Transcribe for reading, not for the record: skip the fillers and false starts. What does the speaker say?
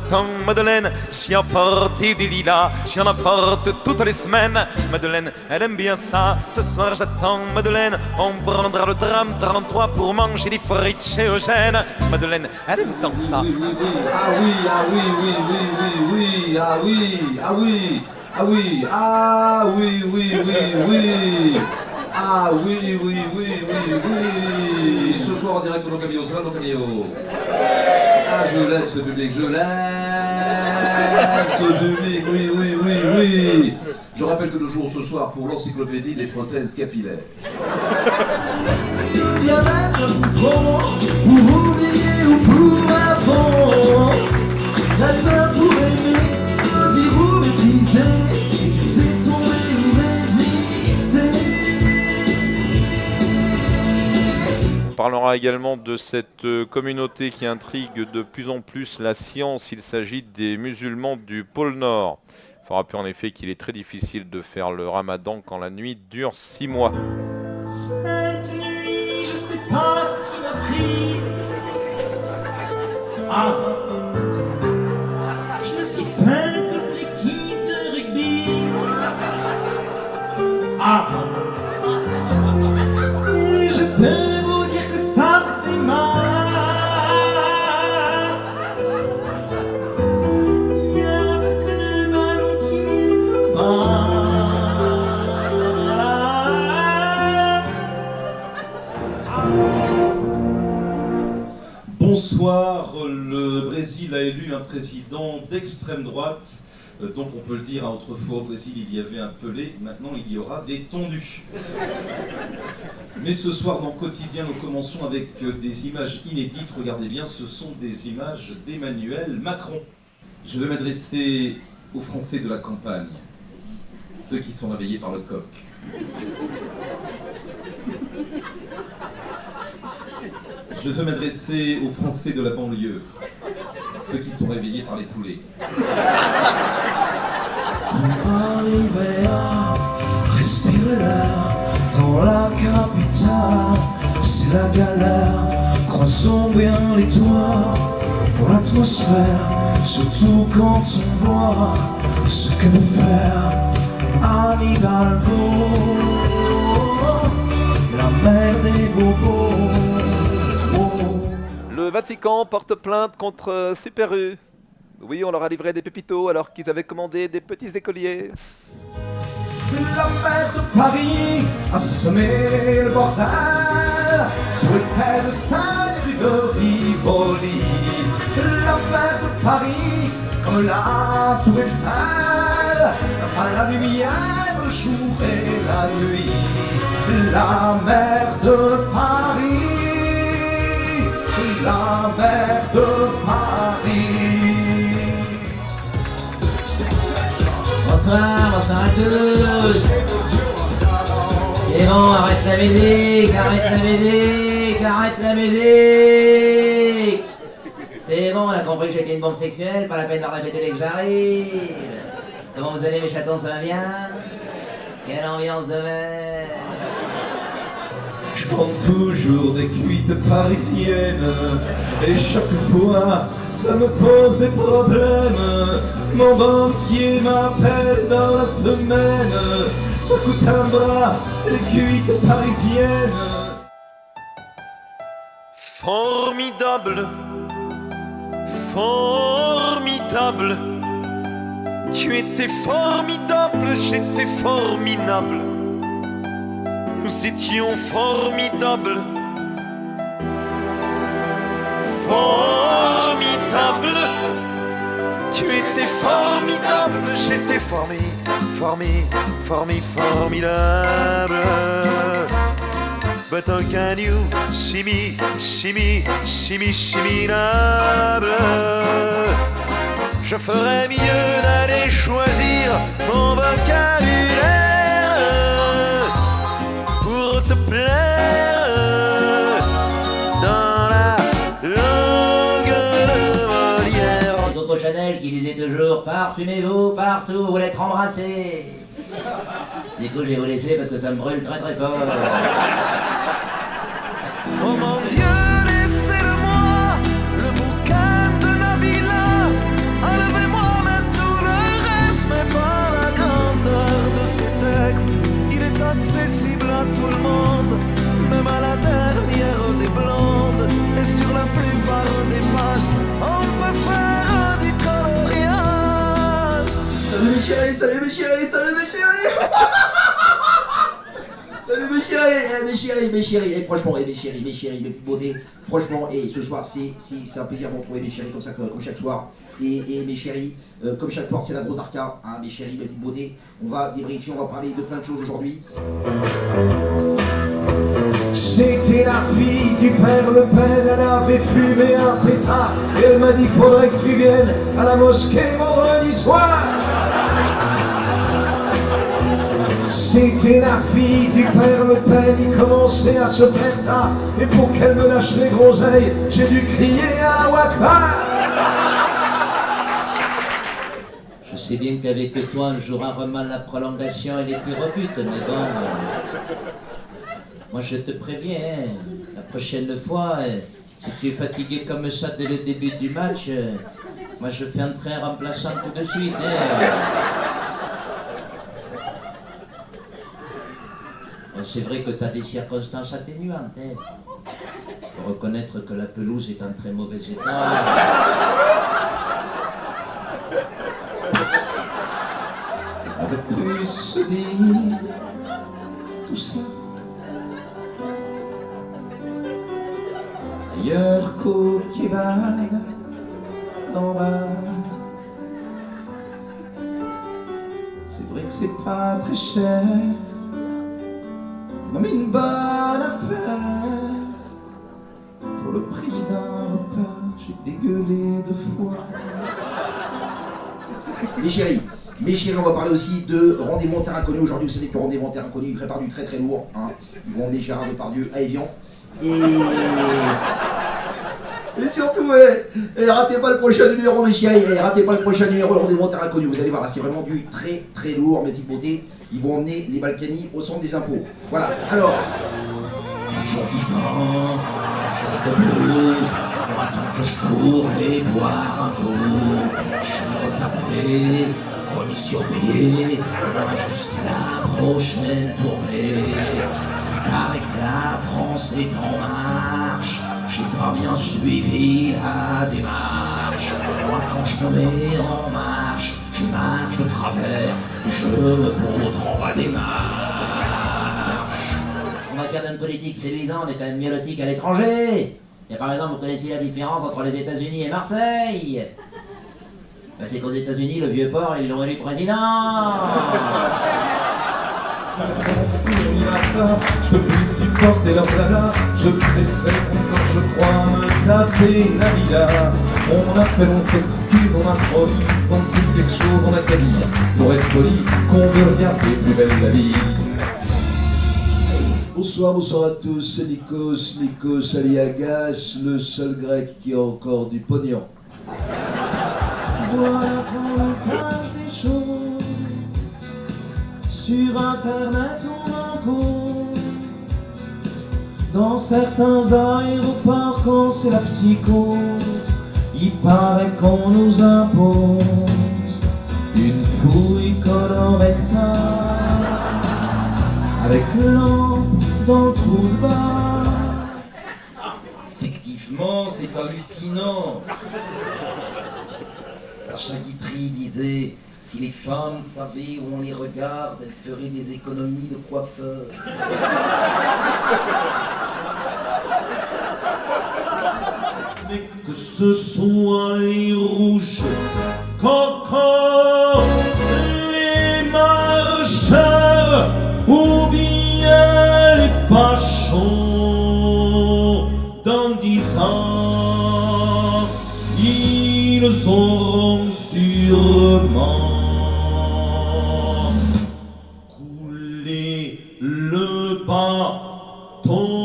j'attends Madeleine. J'y apporte des lilas, j'y en apporte toutes les semaines. Madeleine, elle aime bien ça. Ce soir j'attends Madeleine. On prendra le tram 33 pour manger des frites chez Eugène. Madeleine, elle aime tant ça. Ah oui, ah oui, oui, oui, oui, oui, ah oui, ah oui, ah oui, ah oui, oui, oui, oui. Ah oui, oui, oui, oui, oui. Ce soir en direct au Locamio, ça va Locamio? Ah, je l'aime ce public, je l'aime ce public, oui, oui, oui, oui. Je rappelle que le jour ce soir pour l'encyclopédie des prothèses capillaires. Bien mettre bon, pour oublier ou pour avant. Latin pour aimer, dire ou bêtiser, c'est tomber ou résister. On parlera également de cette communauté qui intrigue de plus en plus la science. Il s'agit des musulmans du pôle Nord. Il faut rappeler en effet qu'il est très difficile de faire le ramadan quand la nuit dure 6 mois. Cette nuit, je sais pas ce qui m'a pris. Ah, je me suis fait toute l'équipe de rugby. Ah, et je peux vous dire que ça fait mal. Il y a que le ballon qui va. Bonsoir, le Brésil a élu un président d'extrême droite. Donc on peut le dire, autrefois au Brésil il y avait un Pelé, maintenant il y aura des tondus. Mais ce soir dans Quotidien nous commençons avec des images inédites. Regardez bien, ce sont des images d'Emmanuel Macron. Je vais m'adresser aux Français de la campagne, ceux qui sont réveillés par le coq. Je veux m'adresser aux Français de la banlieue, ceux qui sont réveillés par les poulets. Pour arriver à respirer l'air dans la capitale, c'est la galère. Croisons bien les toits pour l'atmosphère, surtout quand on voit ce que veut faire Anne Hidalgo, la mère des bobos. Le Vatican porte plainte contre Super U. Oui, on leur a livré des pépitos alors qu'ils avaient commandé des petits écoliers. La mer de Paris a semé le bordel sur les terres de Saint et de Rivoli. La mer de Paris, comme la tour Eiffel, a la lumière, le jour et la nuit. La mer de Paris, la mer de Paris. Bonsoir, bonsoir à tous. C'est bon, arrête la musique, arrête la musique, arrête la musique. C'est bon, on a compris que j'étais une bombe sexuelle, pas la peine d'en répéter dès que j'arrive. Comment vous allez mes chatons, ça va bien? Quelle ambiance de mer. Je prends toujours des cuites parisiennes et chaque fois ça me pose des problèmes. Mon banquier m'appelle dans la semaine, ça coûte un bras les cuites parisiennes. Formidable, formidable. Tu étais formidable, j'étais formidable. Nous étions formidables. Formidable. Tu étais formidable, j'étais formidable. But how can you see me lable? Je ferais mieux d'aller choisir mon vocabulaire pour te plaire dans la langue de Molière. C'est Coco Chanel qui disait toujours parfumez-vous partout, vous voulez être embrassé. Du coup, je vais vous laisser parce que ça me brûle très très fort. Oh mon Dieu, laissez-le-moi, le bouquin de Nabila, chéris, salut mes chéris, salut mes chéris. Salut mes chéris, et franchement, mes chéris, mes petites beautés, franchement, et ce soir, c'est un plaisir de vous retrouver mes chéris, comme ça, comme chaque soir, et mes chéris, comme chaque soir, c'est la grosse arca, hein, mes chéris, mes petites beautés, on va débriefer, on va parler de plein de choses aujourd'hui. C'était la fille du père Le Pen, elle avait fumé un pétard, et elle m'a dit faudrait que tu viennes à la mosquée vendredi soir. C'était la fille du père Le Pen, il commençait à se faire tard, et pour qu'elle me lâche les groseilles, j'ai dû crier à la Wakbar. Je sais bien qu'avec toi, on jouera vraiment la prolongation et les tirs au but, mais bon... moi je te préviens, hein, la prochaine fois, si tu es fatigué comme ça dès le début du match, moi je fais entrer un remplaçant tout de suite. Hein. Bon, c'est vrai que tu as des circonstances atténuantes. Hein. Faut reconnaître que la pelouse est en très mauvais état. On aurait pu se dire tout ça ailleurs qu'au kebab d'en bas. C'est vrai que c'est pas très cher, c'est même une bonne affaire. Pour le prix d'un repas, j'ai dégueulé 2 fois. Mes chéris, on va parler aussi de Rendez-vous en terre inconnue. Aujourd'hui, vous savez que Rendez-vous en terre inconnue, ils préparent du très très lourd. Hein. Ils vont emmener Gérard Depardieu à Évian. Et surtout, ratez pas le prochain numéro, mes chéris. Ratez pas le prochain numéro de Rendez-vous en terre inconnue. Vous allez voir, là, c'est vraiment du très très lourd, mes petites beautés. Ils vont emmener les Balkany au centre des impôts. Voilà, alors. Toujours vivant, toujours debout, moi tant que je pourrais boire un coup. Je suis retapé, remis sur pied, moi jusqu'à la prochaine tournée. Il paraît que la France est en marche, j'ai pas bien suivi la démarche. Moi quand je me mets en marche, je marche de travers, je me vautre en bas des marches. En matière d'homme politique séduisant, on est quand même mieux lotis qu'à l'étranger. Et par exemple, vous connaissez la différence entre les États-Unis et Marseille? Ben, c'est qu'aux États-Unis, le vieux port, ils l'ont élu président. On s'en fout, on n'y va pas, je peux plus supporter leur blabla. Je préfère encore, je crois, me taper la villa. On appelle, on s'excuse, on improvise, on trouve quelque chose, on a qu'à dire, pour être poli, qu'on veut regarder plus belle la vie. Bonsoir à tous, c'est Nikos Aliagas, le seul grec qui a encore du pognon. Voilà l'avantage des choses, sur internet on en cause, dans certains aéroports quand c'est la psychose, il paraît qu'on nous impose une fouille colorectale, avec lampe dans le trou de balle. Effectivement, c'est hallucinant. Sacha Guitry disait « Si les femmes savaient où on les regarde, elles feraient des économies de coiffeurs. » Mais que ce soit les rouges, Cancan, les marcheurs, ou bien les fachos, dans 10 ans, ils auront sûrement coulé le bateau.